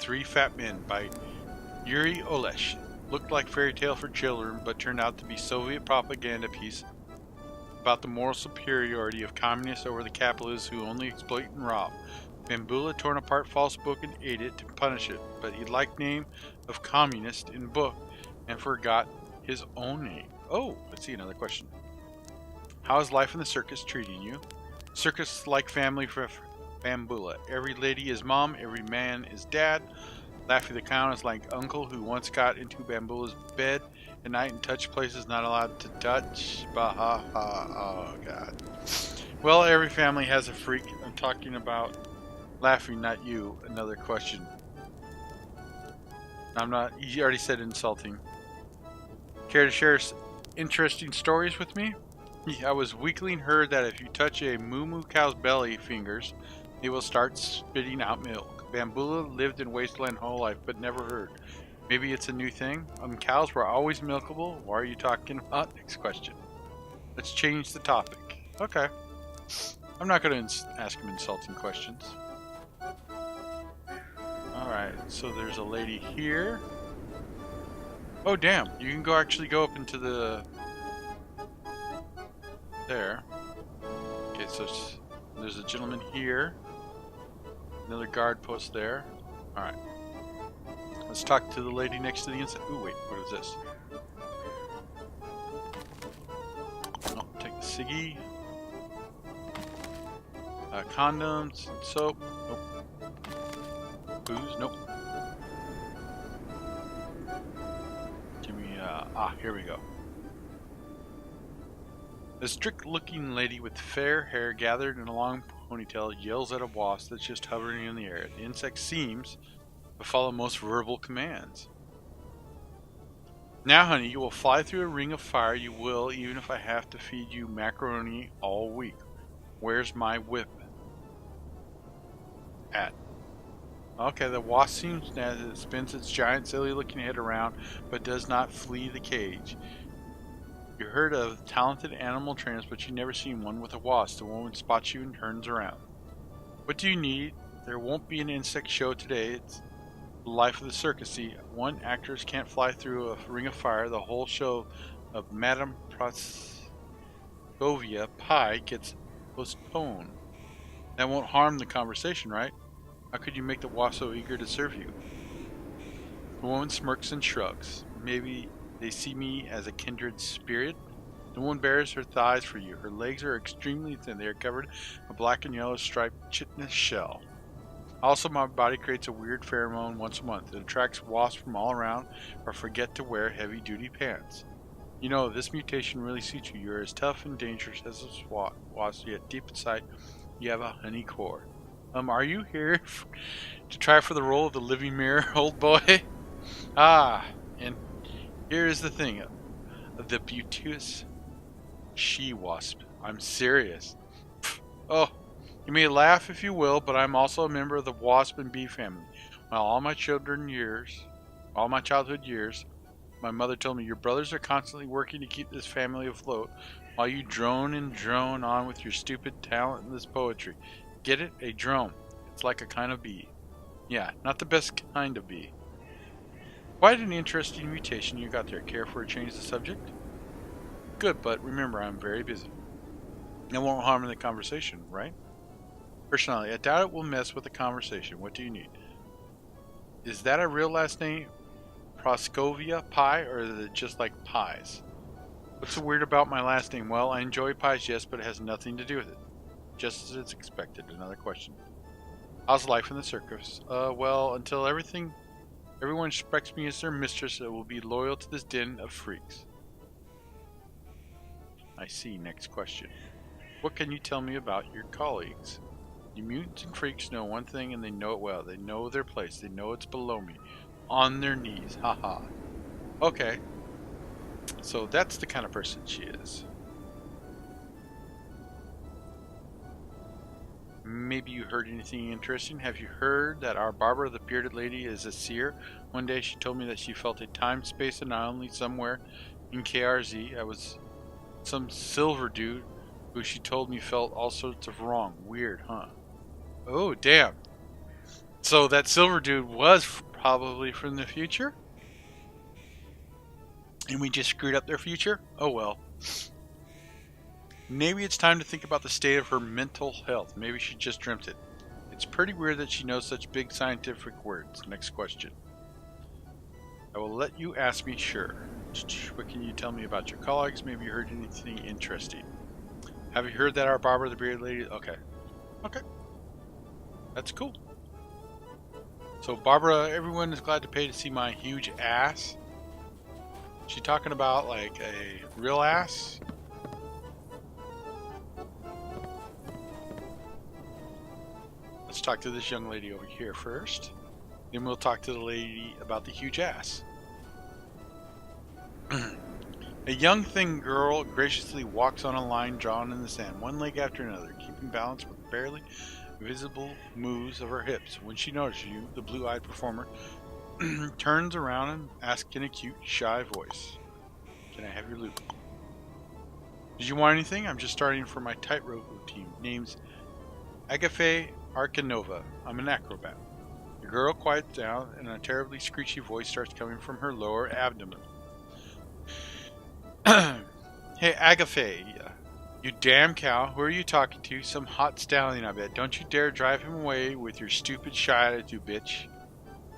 Three Fat Men by Yuri Olesh. Looked like fairy tale for children, but turned out to be Soviet propaganda piece about the moral superiority of communists over the capitalists who only exploit and rob. Bambula torn apart false book and ate it to punish it, but he liked name of communist in book and forgot his own name. Oh, let's see another question. How is life in the circus treating you? Circus like family for Bambula. Every lady is mom, every man is dad. Laffy the clown is like uncle who once got into Bambula's bed at night and touched places not allowed to touch. Baha ha, oh god. Well, every family has a freak. I'm talking about Laffy, not you. Another question. I'm not, you already said insulting. Care to share interesting stories with me? I was weakling heard that if you touch a moo cow's belly fingers, it will start spitting out milk. Bambula lived in wasteland whole life, but never heard. Maybe it's a new thing? Cows were always milkable. Why are you talking about? Next question. Let's change the topic. Okay. I'm not going to ask him insulting questions. Alright, so there's a lady here. Oh damn, you can actually go up into the... there. Okay, so there's a gentleman here. Another guard post there. Alright. Let's talk to the lady next to the inside. Ooh, wait, what is this? Oh, take the ciggy. Condoms, soap. Nope. Booze, nope. Give me, here we go. A strict-looking lady with fair hair gathered in a long ponytail yells at a wasp that's just hovering in the air. The insect seems to follow most verbal commands. Now, honey, you will fly through a ring of fire. You will, even if I have to feed you macaroni all week. Where's my whip? At. Okay, the wasp seems as it spins its giant, silly-looking head around, but does not flee the cage. You heard of talented animal trainers, but you never seen one with a wasp. The woman spots you and turns around. What do you need? There won't be an insect show today. It's the life of the circus. See, one actress can't fly through a ring of fire. The whole show of Madame Praskovia Pie gets postponed. That won't harm the conversation, right? How could you make the wasp so eager to serve you? The woman smirks and shrugs. Maybe they see me as a kindred spirit. The woman bares her thighs for you. Her legs are extremely thin. They are covered in a black and yellow striped chitinous shell. Also, my body creates a weird pheromone once a month. It attracts wasps from all around, or forget to wear heavy-duty pants. You know, this mutation really suits you. You're as tough and dangerous as a wasp, yet deep inside, you have a honey core. Are you here to try for the role of the living mirror, old boy? Ah, and here is the thing. The beauteous she-wasp. I'm serious. Oh, you may laugh if you will, but I'm also a member of the wasp and bee family. While all my childhood years, my mother told me your brothers are constantly working to keep this family afloat, while you drone and drone on with your stupid talentless poetry. Get it? A drone. It's like a kind of bee. Yeah, not the best kind of bee. Quite an interesting mutation you got there. Care for a change of subject? Good, but remember, I'm very busy. It won't harm the conversation, right? Personality, I doubt it will mess with the conversation. What do you need? Is that a real last name? Praskovia Pie, or is it just like pies? What's so weird about my last name? Well, I enjoy pies, yes, but it has nothing to do with it. Just as it's expected. Another question. How's life in the circus? Well, until everyone respects me as their mistress, I will be loyal to this den of freaks. I see. Next question. What can you tell me about your colleagues? You mutants and freaks know one thing, and they know it well. They know their place. They know it's below me. On their knees. Haha. Okay. So that's the kind of person she is. Maybe you heard anything interesting. Have you heard that our Barbara, the bearded lady, is a seer? One day she told me that she felt a time-space anomaly somewhere in KRZ. I was some silver dude who she told me felt all sorts of wrong. Weird, huh? Oh, damn. So that silver dude was probably from the future? And we just screwed up their future? Oh well. Maybe it's time to think about the state of her mental health. Maybe she just dreamt it. It's pretty weird that she knows such big scientific words. Next question. I will let you ask me, sure. What can you tell me about your colleagues? Maybe you heard anything interesting. Have you heard that our Barbara the Bearded Lady... Okay. Okay. That's cool. So Barbara, everyone is glad to pay to see my huge ass. She talking about like a real ass? Let's talk to this young lady over here first. Then we'll talk to the lady about the huge ass. A young thin girl graciously walks on a line drawn in the sand, one leg after another, keeping balance with barely visible moves of her hips. When she notices you, the blue-eyed performer turns around and asks in a cute, shy voice, "Can I have your loot?" "Did you want anything? I'm just starting for my tightrope routine. Name's Agafe Arkanova. I'm an acrobat." The girl quiets down, and a terribly screechy voice starts coming from her lower abdomen. "Hey, Agafe, you damn cow. Who are you talking to? Some hot stallion, I bet. Don't you dare drive him away with your stupid shy attitude, bitch.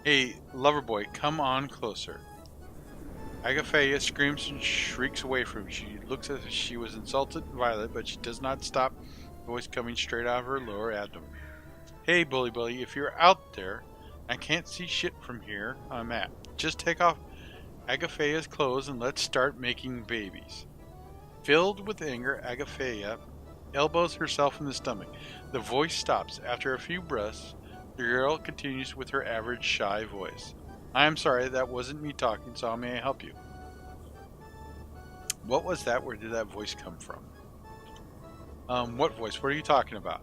Hey, lover boy, come on closer." Agafea screams and shrieks away from him. She looks as if she was insulted and violent, but she does not stop, the voice coming straight out of her lower abdomen. "Hey, bully, if you're out there, I can't see shit from here I'm at. Just take off Agafea's clothes and let's start making babies." Filled with anger, Agafea elbows herself in the stomach. The voice stops. After a few breaths, the girl continues with her average shy voice. "I am sorry, that wasn't me talking, so how may I help you?" What was that? Where did that voice come from? What voice? What are you talking about?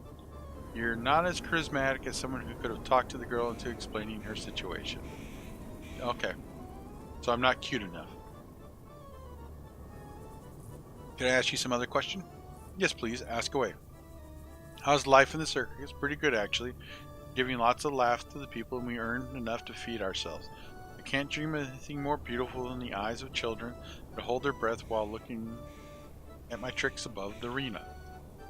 You're not as charismatic as someone who could have talked to the girl into explaining her situation. Okay. So I'm not cute enough. Can I ask you some other question? Yes, please. Ask away. How's life in the circus? Pretty good, actually. Giving lots of laughs to the people, and we earn enough to feed ourselves. I can't dream of anything more beautiful than the eyes of children that hold their breath while looking at my tricks above the arena.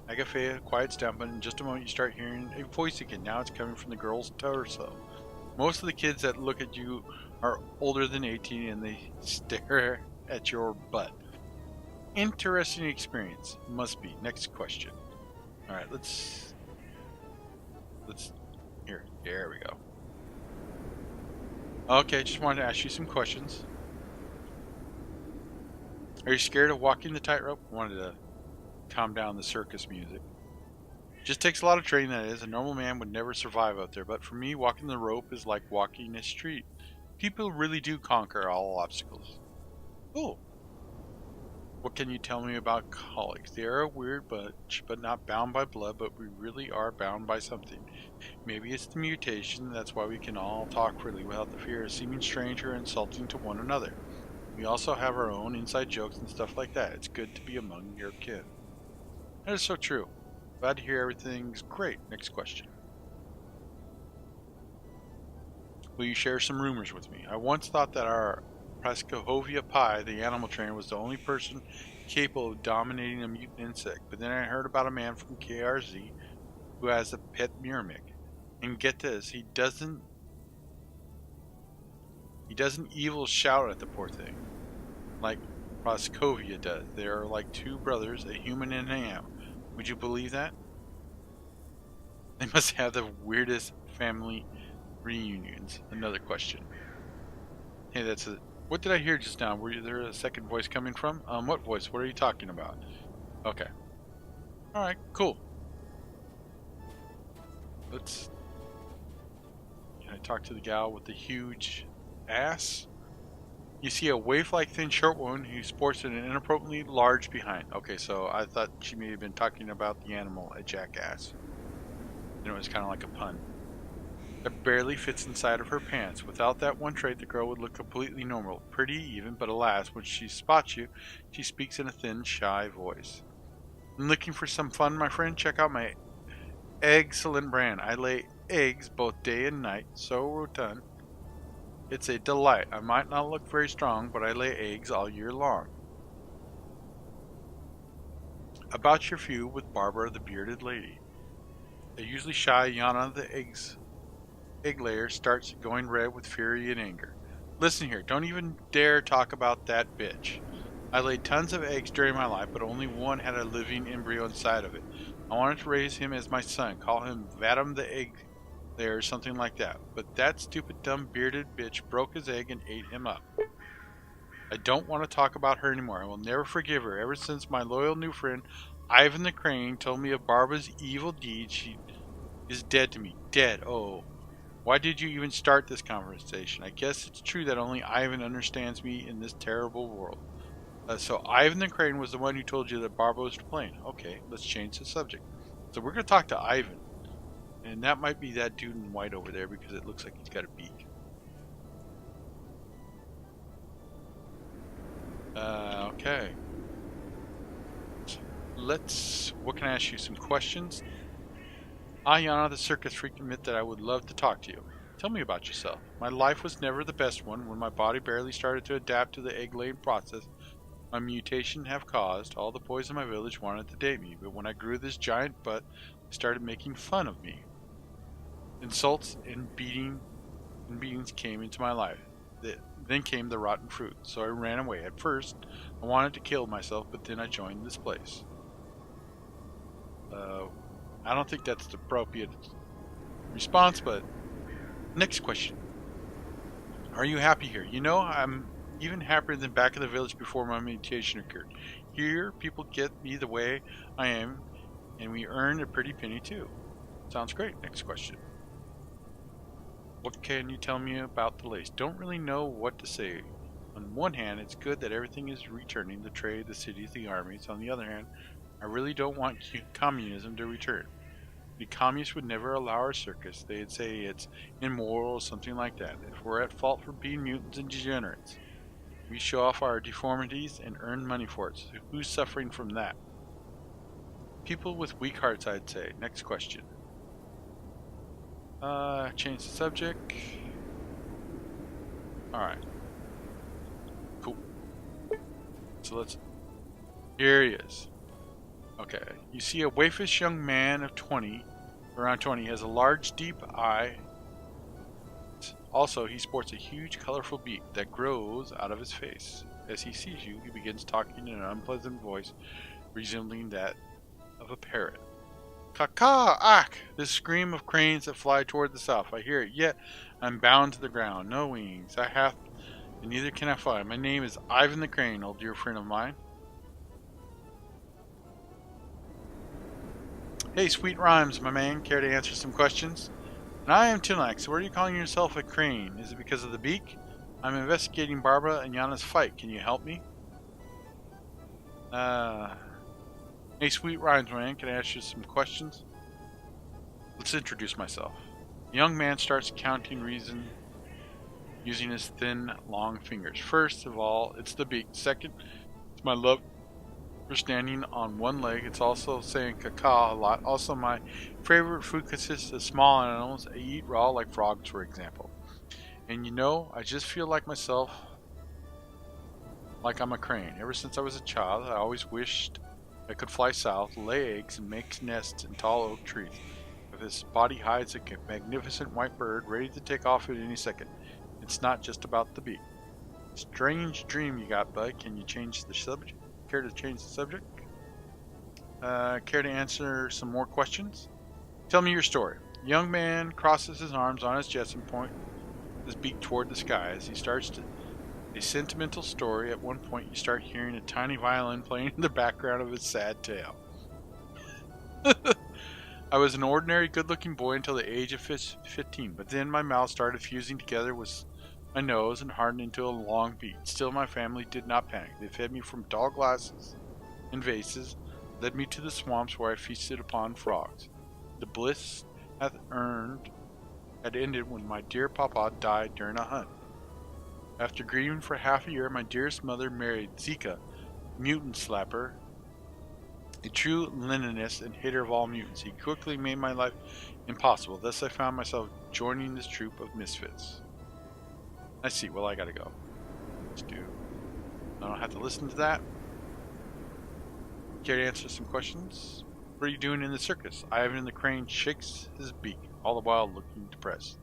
Agafea quiets down, but in just a moment you start hearing a voice again. Now it's coming from the girl's torso. Most of the kids that look at you are older than 18 and they stare at your butt. Interesting experience. Must be. Next question. Alright, let's here. There we go. Okay, just wanted to ask you some questions. Are you scared of walking the tightrope? Wanted to calm down the circus music. Just takes a lot of training, that is. A normal man would never survive out there, but for me, walking the rope is like walking a street. People really do conquer all obstacles. Cool. What can you tell me about colleagues? They are a weird bunch, but not bound by blood, but we really are bound by something. Maybe it's the mutation, that's why we can all talk freely without the fear of seeming strange or insulting to one another. We also have our own inside jokes and stuff like that. It's good to be among your kin. That is so true. Glad to hear everything's great. Next question. Will you share some rumors with me? I once thought that our Praskovia Pie, the animal trainer, was the only person capable of dominating a mutant insect, but then I heard about a man from KRZ who has a pet Myrmic. And get this, he doesn't evil shout at the poor thing like Praskovia does. They are like two brothers, a human and an animal. Would you believe that? They must have the weirdest family reunions. Another question. Hey, that's a... What did I hear just now? Were there a second voice coming from? What voice? What are you talking about? Okay. Alright, cool. Let's... Can I talk to the gal with the huge ass? You see a waif-like thin short woman who sports an inappropriately large behind. Okay, so I thought she may have been talking about the animal, a jackass. And it was kind of like a pun. It barely fits inside of her pants. Without that one trait, the girl would look completely normal. Pretty even, but alas, when she spots you, she speaks in a thin, shy voice. "I'm looking for some fun, my friend? Check out my excellent brand. I lay eggs both day and night, so rotund. It's a delight. I might not look very strong, but I lay eggs all year long. About your feud with Barbara the bearded lady. A usually shy Yana the egg layer starts going red with fury and anger. Listen here, don't even dare talk about that bitch. I laid tons of eggs during my life, but only one had a living embryo inside of it. I wanted to raise him as my son, call him Vadim the egg layer or something like that. But that stupid dumb bearded bitch broke his egg and ate him up. I don't want to talk about her anymore. I will never forgive her. Ever since my loyal new friend, Ivan the Crane, told me of Barbara's evil deed, she is dead to me. Dead. Oh. Why did you even start this conversation? I guess it's true that only Ivan understands me in this terrible world. So Ivan the Crane was the one who told you that Barbara was to blame. Okay, let's change the subject. So we're going to talk to Ivan. And that might be that dude in white over there because it looks like he's got a beak. Okay. What can I ask you? Some questions? Ayana, the circus freak, admit that I would love to talk to you. Tell me about yourself. My life was never the best one. When my body barely started to adapt to the egg-laying process my mutation have caused, all the boys in my village wanted to date me. But when I grew this giant butt, they started making fun of me. Insults and beatings came into my life. Then came the rotten fruit, so I ran away. At first, I wanted to kill myself, but then I joined this place. I don't think that's the appropriate response, but next question. Are you happy here? You know, I'm even happier than back in the village before my mutation occurred. Here, people get me the way I am, and we earn a pretty penny too. Sounds great. Next question. What can you tell me about the lace? Don't really know what to say. On one hand, it's good that everything is returning, the trade, the cities, the armies. On the other hand, I really don't want communism to return. The communists would never allow our circus. They'd say it's immoral or something like that. If we're at fault for being mutants and degenerates, we show off our deformities and earn money for it. So who's suffering from that? People with weak hearts, I'd say. Next question. Change the subject. Alright. Cool. So here he is. Okay. You see a waifish young man of 20, around 20, has a large, deep eye. Also, he sports a huge, colorful beak that grows out of his face. As he sees you, he begins talking in an unpleasant voice, resembling that of a parrot. Caw-caw-ack! This scream of cranes that fly toward the south. I hear it, yet I'm bound to the ground. No wings I have, and neither can I fly. My name is Ivan the Crane, old dear friend of mine. Hey, sweet rhymes, my man. Care to answer some questions? And I am Tilnaks. Why are you calling yourself a crane? Is it because of the beak? I'm investigating Barbara and Yana's fight. Can you help me? Hey, sweet rhymes, man. Can I ask you some questions? Let's introduce myself. The young man starts counting reason using his thin, long fingers. First of all, it's the beak. Second, it's my love for standing on one leg. It's also saying caca a lot. Also, my favorite food consists of small animals I eat raw, like frogs, for example. And you know, I just feel like myself, like I'm a crane. Ever since I was a child, I always wished I could fly south, lay eggs, and make nests in tall oak trees. With his body hides a magnificent white bird ready to take off at any second. It's not just about the beak. Strange dream you got, bud. Can you change the subject? Care to change the subject? Care to answer some more questions? Tell me your story. Young man crosses his arms on his chest and points his beak toward the sky. As he starts a sentimental story, at one point you start hearing a tiny violin playing in the background of his sad tale. I was an ordinary good-looking boy until the age of 15, but then my mouth started fusing together with my nose and hardened into a long beak. Still, my family did not panic. They fed me from tall glasses and vases, led me to the swamps where I feasted upon frogs. The bliss had ended when my dear papa died during a hunt. After grieving for half a year, my dearest mother married Zika, mutant slapper, A true Leninist and hater of all mutants, he quickly made my life impossible. Thus I found myself joining this troop of misfits. I see. Well, I gotta go. Let's do. I don't have to listen to that. Care to answer some questions? What are you doing in the circus? Ivan the Crane shakes his beak, all the while looking depressed.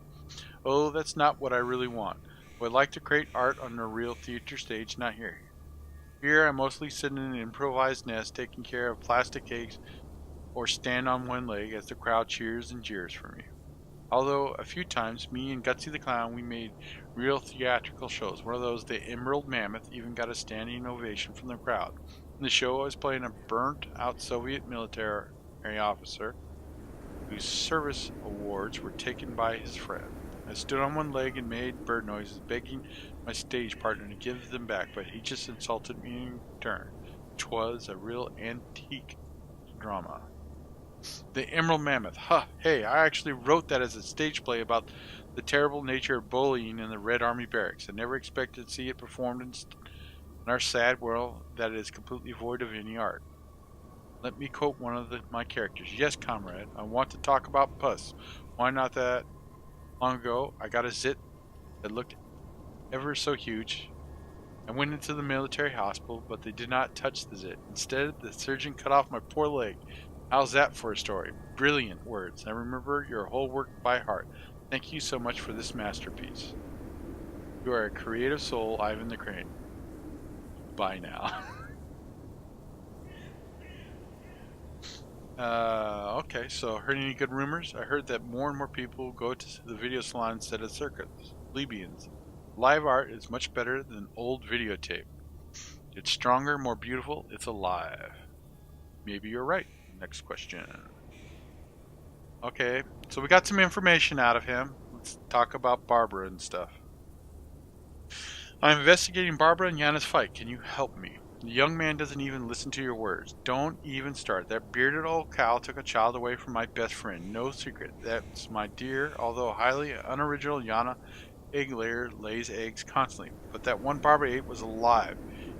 Oh, that's not what I really want. I would like to create art on a real theater stage, not here. Here I mostly sit in an improvised nest taking care of plastic eggs or stand on one leg as the crowd cheers and jeers for me. Although a few times, me and Gutsy the Clown, we made real theatrical shows. One of those, the Emerald Mammoth, even got a standing ovation from the crowd. In the show, I was playing a burnt-out Soviet military officer whose service awards were taken by his friend. I stood on one leg and made bird noises, begging my stage partner to give them back, but he just insulted me in turn. 'Twas a real antique drama. The Emerald Mammoth. Huh, hey, I actually wrote that as a stage play about the terrible nature of bullying in the Red Army barracks. I never expected to see it performed in our sad world that is completely void of any art. Let me quote one of my characters. Yes, comrade, I want to talk about pus. Why not that? Long ago, I got a zit that looked ever so huge. I went into the military hospital, but they did not touch the zit. Instead, the surgeon cut off my poor leg. How's that for a story? Brilliant words. I remember your whole work by heart. Thank you so much for this masterpiece. You are a creative soul, Ivan the Crane. Bye now. Okay, so heard any good rumors? I heard that more and more people go to the video salon instead of circus. Plebeians. Live art is much better than old videotape. It's stronger, more beautiful, it's alive. Maybe you're right. Next question. Okay, so we got some information out of him. Let's talk about Barbara and stuff. I'm investigating Barbara and Yana's fight. Can you help me? The young man doesn't even listen to your words. Don't even start. That bearded old cow took a child away from my best friend. No secret. That's my dear, although highly unoriginal Yana egg layer lays eggs constantly. But that one Barbara ate was alive.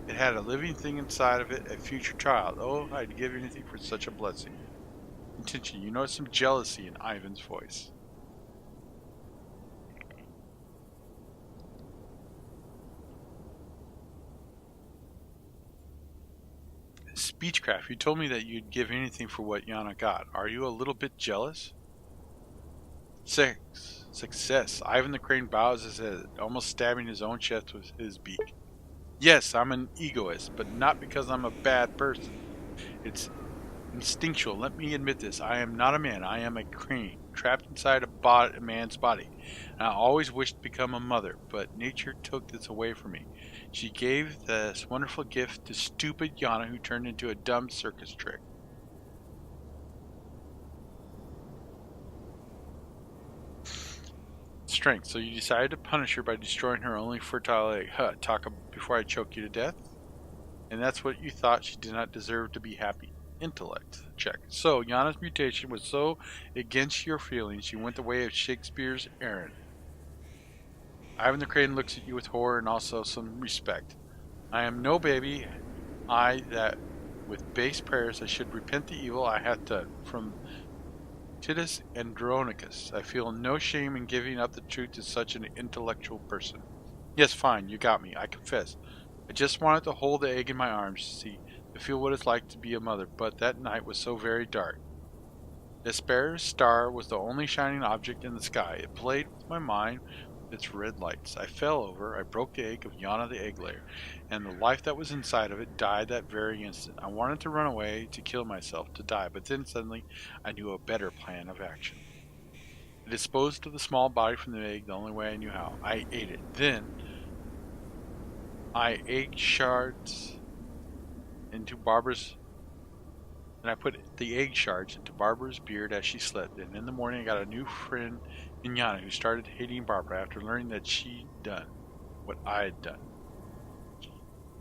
It had a living thing inside of it, a future child. Oh, I'd give anything for such a blessing. Continue. You notice some jealousy in Ivan's voice. Speechcraft, you told me that you'd give anything for what Yana got. Are you a little bit jealous? Success. Ivan the Crane bows his head, almost stabbing his own chest with his beak. Yes, I'm an egoist, but not because I'm a bad person. It's instinctual. Let me admit this. I am not a man. I am a crane, trapped inside a man's body. And I always wished to become a mother, but nature took this away from me. She gave this wonderful gift to stupid Yana, who turned into a dumb circus trick. Strength. So you decided to punish her by destroying her only fertile egg. Huh, talk before I choke you to death? And that's what you thought she did not deserve to be happy. Intellect. Check. So, Yana's mutation was so against your feelings, she went the way of Shakespeare's Aaron. Ivan the Crane looks at you with horror and also some respect. I am no baby. I that with base prayers I should repent the evil I have done. From Titus Andronicus. I feel no shame in giving up the truth to such an intellectual person. Yes, fine, you got me. I confess. I just wanted to hold the egg in my arms, see, to feel what it's like to be a mother, but that night was so very dark. Despair's star was the only shining object in the sky. It played with my mind with its red lights. I fell over, I broke the egg of Yana the egg layer, and the life that was inside of it died that very instant. I wanted to run away, to kill myself, to die, but then suddenly I knew a better plan of action. I disposed of the small body from the egg the only way I knew how. I ate it. Then I egg shards into Barbara's, and I put the egg shards into Barbara's beard as she slept. And in the morning, I got a new friend in Yana who started hating Barbara after learning that she'd done what I had done.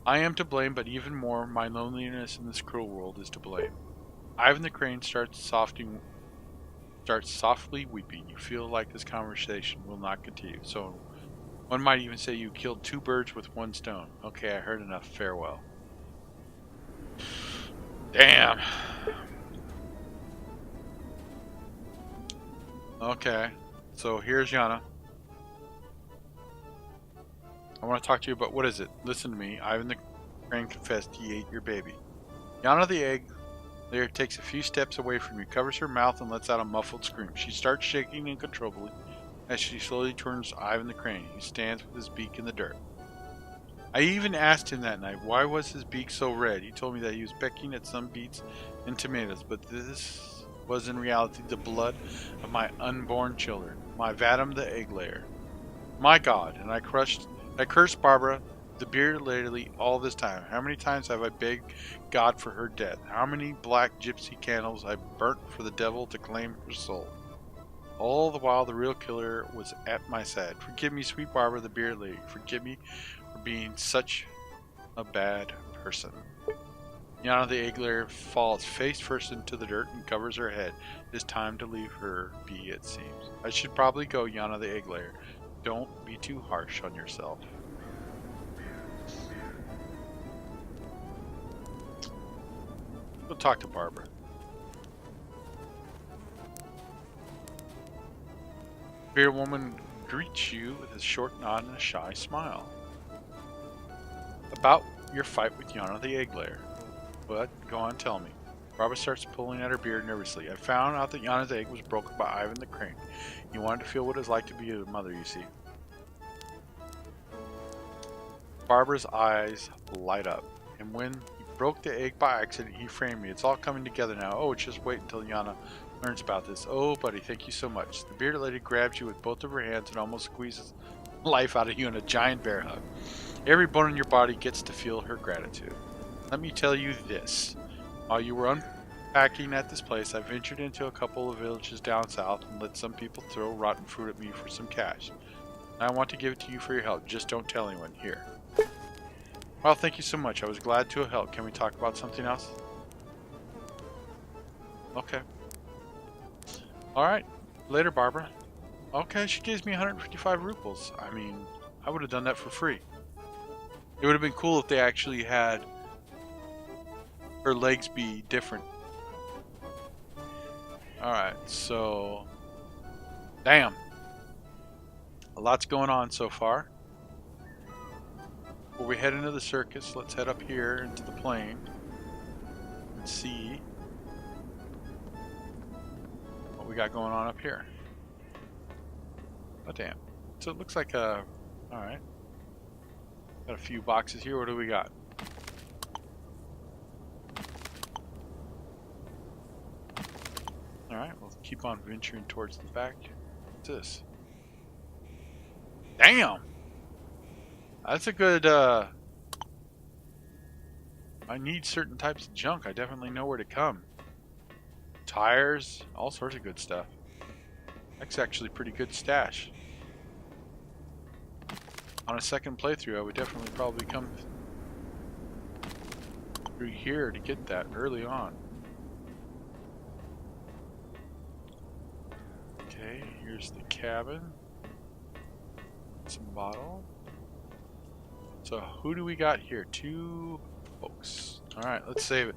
I am to blame, but even more, my loneliness in this cruel world is to blame. Ivan the Crane starts softly weeping. You feel like this conversation will not continue. So one might even say you killed two birds with one stone. Okay, I heard enough. Farewell. Damn. Okay. So here's Yana. I want to talk to you about what is it? Listen to me. Ivan the Crane confessed he ate your baby. Yana the egg layer takes a few steps away from you, covers her mouth, and lets out a muffled scream. She starts shaking uncontrollably as she slowly turns to Ivan the Crane. He stands with his beak in the dirt. I even asked him that night, why was his beak so red? He told me that he was pecking at some beets and tomatoes, but this was in reality the blood of my unborn children, my Vadim the egg layer. My God, and I cursed Barbara, the bearded lady, all this time. How many times have I begged God for her death? How many black gypsy candles I burnt for the devil to claim her soul? All the while the real killer was at my side. Forgive me, sweet Barbara, the bearded lady. Forgive me for being such a bad person. Yana the egg layer falls face first into the dirt and covers her head. It is time to leave her be, it seems. I should probably go, Yana the egg layer. Don't be too harsh on yourself. We'll talk to Barbara. Bearded woman greets you with a short nod and a shy smile. About your fight with Yana the egg layer. But go on, tell me. Barbara starts pulling at her beard nervously. I found out that Yana's egg was broken by Ivan the Crane. He wanted to feel what it's like to be a mother, you see. Barbara's eyes light up. And when he broke the egg by accident, he framed me. It's all coming together now. Oh, just wait until Yana learns about this. Oh, buddy, thank you so much. The bearded lady grabs you with both of her hands and almost squeezes life out of you in a giant bear hug. Every bone in your body gets to feel her gratitude. Let me tell you this. While you were unpacking at this place, I ventured into a couple of villages down south and let some people throw rotten fruit at me for some cash. I want to give it to you for your help. Just don't tell anyone. Here. Well, thank you so much. I was glad to help. Can we talk about something else? Okay. Alright. Later, Barbara. Okay, she gives me 155 rubles. I mean, I would have done that for free. It would have been cool if they actually had her legs be different. Alright, so... Damn. A lot's going on so far. Before we head into the circus, let's head up here into the plain and see what we got going on up here. Oh damn. So it looks like a... Alright. Got a few boxes here. What do we got? Alright, we'll keep on venturing towards the back. What's this? Damn! That's a good, I need certain types of junk. I definitely know where to come. Tires, all sorts of good stuff. That's actually a pretty good stash. On a second playthrough, I would definitely probably come through here to get that early on. Okay, here's the cabin. Some bottle. So who do we got here? Two folks. Alright, let's save it.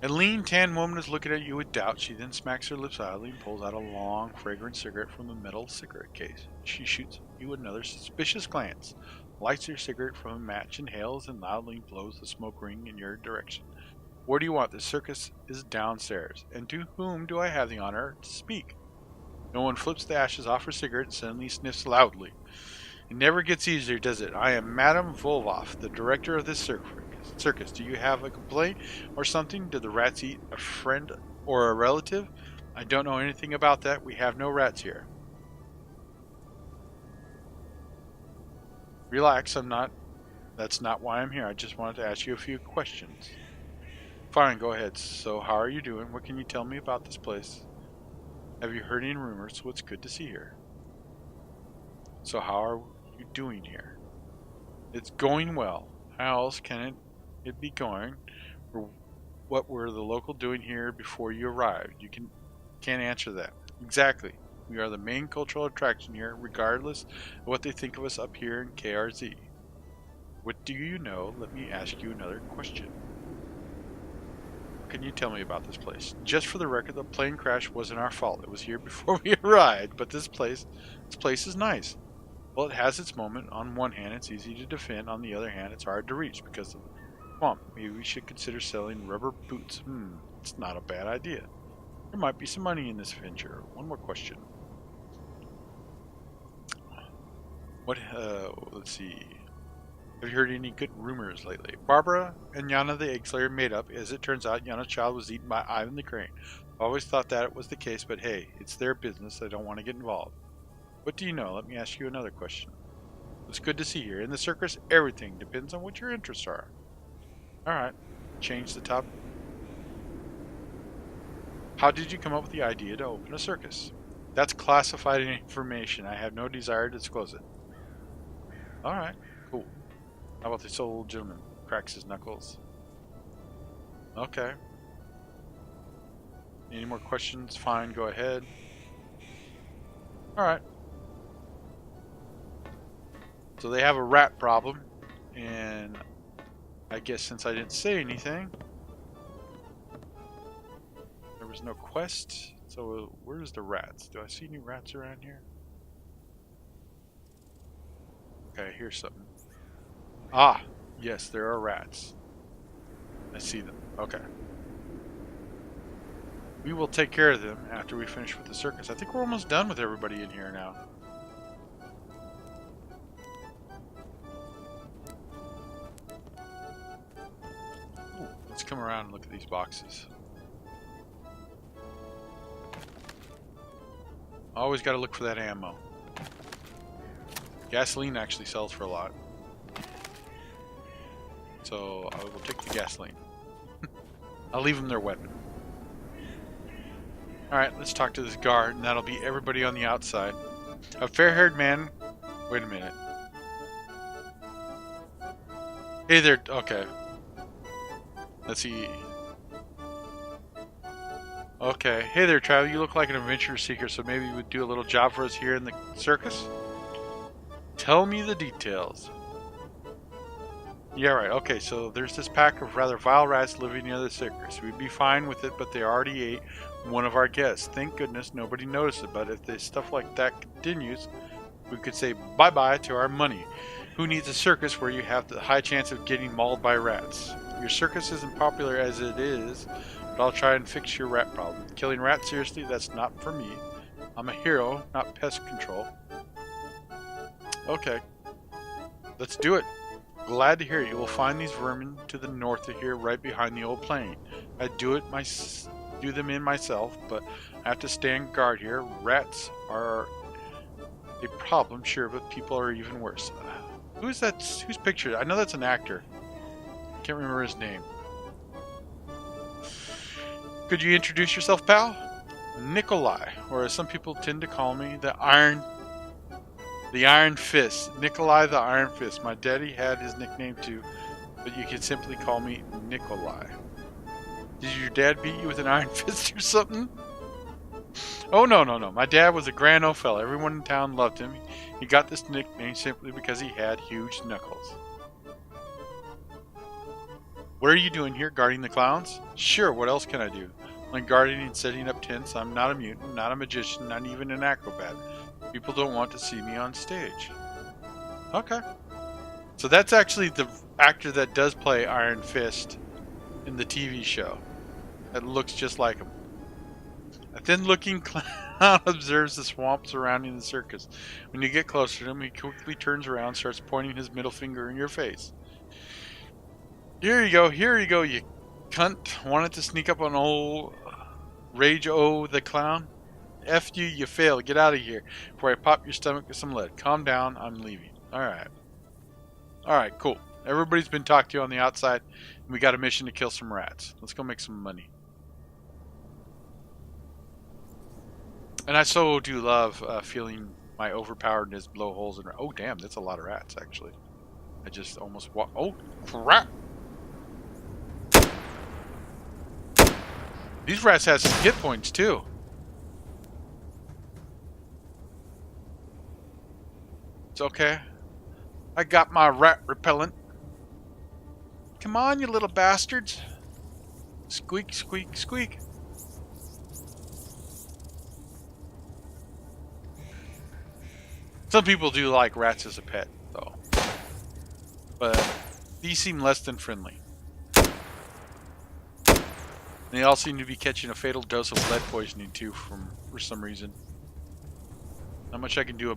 A lean, tan woman is looking at you with doubt. She then smacks her lips idly and pulls out a long, fragrant cigarette from a metal cigarette case. She shoots you another suspicious glance, lights her cigarette from a match, inhales, and loudly blows the smoke ring in your direction. Where do you want? The circus is downstairs. And to whom do I have the honor to speak? No one flips the ashes off her cigarette and suddenly sniffs loudly. It never gets easier, does it? I am Madame Volvoff, the director of this circus. Do you have a complaint or something? Did the rats eat a friend or a relative? I don't know anything about that. We have no rats here. Relax, that's not why I'm here. I just wanted to ask you a few questions. Fine, go ahead. So how are you doing? What can you tell me about this place? Have you heard any rumors? Well, it's good to see here. So how are you doing here? It's going well. How else can it be going? Or what were the local doing here before you arrived? You can't answer that. Exactly. We are the main cultural attraction here, regardless of what they think of us up here in KRZ. What do you know? Let me ask you another question. What can you tell me about this place? Just for the record, the plane crash wasn't our fault. It was here before we arrived, but this place is nice. Well, it has its moment. On one hand, it's easy to defend. On the other hand, it's hard to reach because of the swamp. Maybe we should consider selling rubber boots. It's not a bad idea. There might be some money in this venture. One more question. Let's see. Have you heard any good rumors lately? Barbara and Yana the Egg Slayer made up. As it turns out, Yana's child was eaten by Ivan the Crane. I always thought that it was the case, but hey, it's their business. I don't want to get involved. What do you know? Let me ask you another question. It's good to see you here. In the circus, everything depends on what your interests are. Alright, change the top. How did you come up with the idea to open a circus? That's classified information. I have no desire to disclose it. Alright, cool. How about this old gentleman? Cracks his knuckles. Okay. Any more questions? Fine, go ahead. Alright. So they have a rat problem, and I guess since I didn't say anything, there was no quest. So where's the rats? Do I see any rats around here? Okay, here's something. Ah, yes, there are rats. I see them. Okay. We will take care of them after we finish with the circus. I think we're almost done with everybody in here now. Ooh, let's come around and look at these boxes. Always got to look for that ammo. Gasoline actually sells for a lot. So I will take the gasoline. I'll leave them their weapon. Alright, let's talk to this guard, and that'll be everybody on the outside. A fair-haired man... Wait a minute. Hey there... Okay. Let's see... Okay. Hey there, Travis. You look like an adventure seeker, so maybe you would do a little job for us here in the circus? Tell me the details. Yeah, right. Okay, so there's this pack of rather vile rats living near the circus. We'd be fine with it, but they already ate one of our guests. Thank goodness nobody noticed it, but if this stuff like that continues, we could say bye-bye to our money. Who needs a circus where you have the high chance of getting mauled by rats? Your circus isn't popular as it is, but I'll try and fix your rat problem. Killing rats, seriously, that's not for me. I'm a hero, not pest control. Okay. Let's do it. Glad to hear it. You will find these vermin to the north of here, right behind the old plane. I do them in myself, but I have to stand guard here. Rats are a problem, sure, but people are even worse. Who's that? Who's pictured? I know that's an actor. Can't remember his name. Could you introduce yourself, pal? Nikolai, or as some people tend to call me, the Iron Fist. Nikolai the Iron Fist. My daddy had his nickname too, but you can simply call me Nikolai. Did your dad beat you with an iron fist or something? Oh, no. My dad was a grand old fella. Everyone in town loved him. He got this nickname simply because he had huge knuckles. What are you doing here, guarding the clowns? Sure, what else can I do? Like guarding and setting up tents. I'm not a mutant, not a magician, not even an acrobat. People don't want to see me on stage. Okay. So that's actually the actor that does play Iron Fist in the TV show. That looks just like him. A thin-looking clown observes the swamp surrounding the circus. When you get closer to him, he quickly turns around and starts pointing his middle finger in your face. Here you go, you cunt. Wanted to sneak up on old Rage-O the clown? F you, you failed. Get out of here before I pop your stomach with some lead. Calm down, I'm leaving. Alright. Alright, cool. Everybody's been talked to on the outside, and we got a mission to kill some rats. Let's go make some money. And I so do love feeling my overpoweredness blow holes in... Oh, damn, that's a lot of rats, actually. I just almost walked... Oh, crap! These rats have some hit points, too. It's okay. I got my rat repellent. Come on, you little bastards. Squeak, squeak, squeak. Some people do like rats as a pet, though. But these seem less than friendly. They all seem to be catching a fatal dose of lead poisoning, too, for some reason. Not much I can do about